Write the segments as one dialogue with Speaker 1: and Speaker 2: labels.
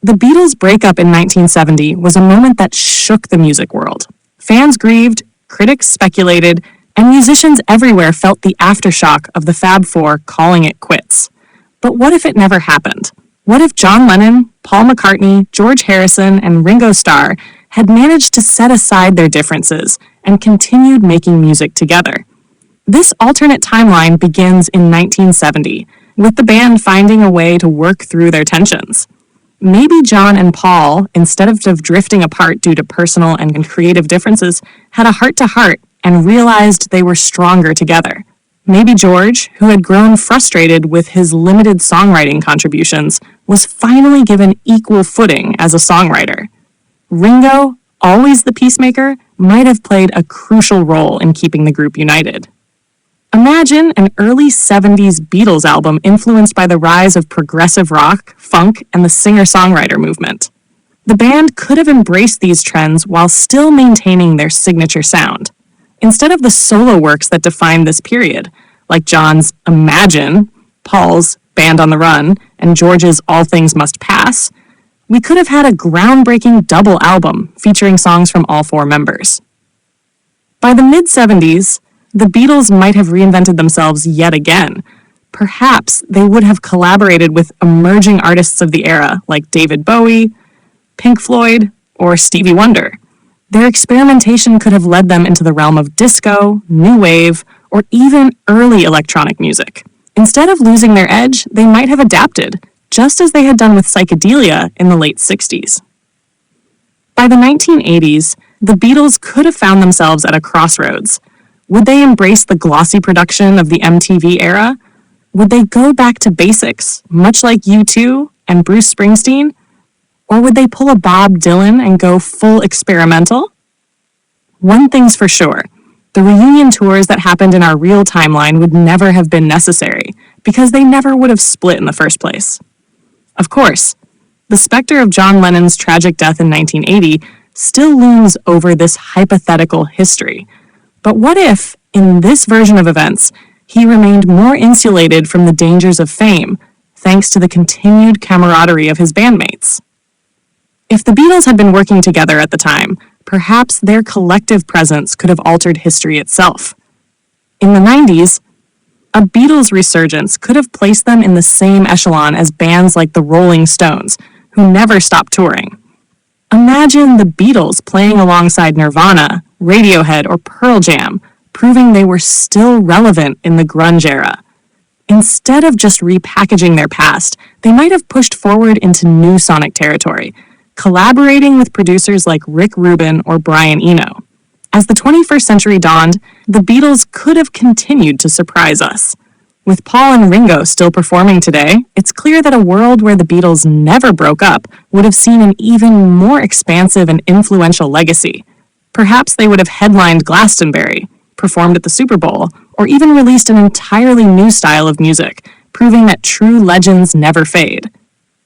Speaker 1: The Beatles' breakup in 1970 was a moment that shook the music world. Fans grieved, critics speculated, and musicians everywhere felt the aftershock of the Fab Four calling it quits. But what if it never happened? What if John Lennon, Paul McCartney, George Harrison, and Ringo Starr had managed to set aside their differences and continued making music together? This alternate timeline begins in 1970, with the band finding a way to work through their tensions. Maybe John and Paul, instead of drifting apart due to personal and creative differences, had a heart-to-heart and realized they were stronger together. Maybe George, who had grown frustrated with his limited songwriting contributions, was finally given equal footing as a songwriter. Ringo, always the peacemaker, might have played a crucial role in keeping the group united. Imagine an early 70s Beatles album influenced by the rise of progressive rock, funk, and the singer-songwriter movement. The band could have embraced these trends while still maintaining their signature sound. Instead of the solo works that defined this period, like John's Imagine, Paul's Band on the Run, and George's All Things Must Pass, we could have had a groundbreaking double album featuring songs from all four members. By the mid-70s, the Beatles might have reinvented themselves yet again. Perhaps they would have collaborated with emerging artists of the era like David Bowie, Pink Floyd, or Stevie Wonder. Their experimentation could have led them into the realm of disco, new wave, or even early electronic music. Instead of losing their edge, they might have adapted, just as they had done with psychedelia in the late 60s. By the 1980s, the Beatles could have found themselves at a crossroads. Would they embrace the glossy production of the MTV era? Would they go back to basics, much like U2 and Bruce Springsteen? Or would they pull a Bob Dylan and go full experimental? One thing's for sure, the reunion tours that happened in our real timeline would never have been necessary, because they never would have split in the first place. Of course, the specter of John Lennon's tragic death in 1980 still looms over this hypothetical history. But what if, in this version of events, he remained more insulated from the dangers of fame, thanks to the continued camaraderie of his bandmates? If the Beatles had been working together at the time, perhaps their collective presence could have altered history itself. In the 90s, a Beatles resurgence could have placed them in the same echelon as bands like the Rolling Stones, who never stopped touring. Imagine the Beatles playing alongside Nirvana, Radiohead, or Pearl Jam, proving they were still relevant in the grunge era. Instead of just repackaging their past, they might have pushed forward into new sonic territory, collaborating with producers like Rick Rubin or Brian Eno. As the 21st century dawned, the Beatles could have continued to surprise us. With Paul and Ringo still performing today, it's clear that a world where the Beatles never broke up would have seen an even more expansive and influential legacy. Perhaps they would have headlined Glastonbury, performed at the Super Bowl, or even released an entirely new style of music, proving that true legends never fade.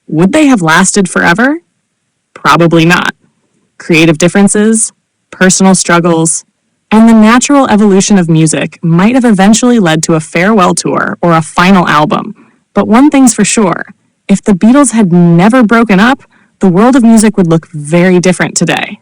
Speaker 1: Would they have lasted forever? Probably not. Creative differences, personal struggles, and the natural evolution of music might have eventually led to a farewell tour or a final album. But one thing's for sure, if the Beatles had never broken up, the world of music would look very different today.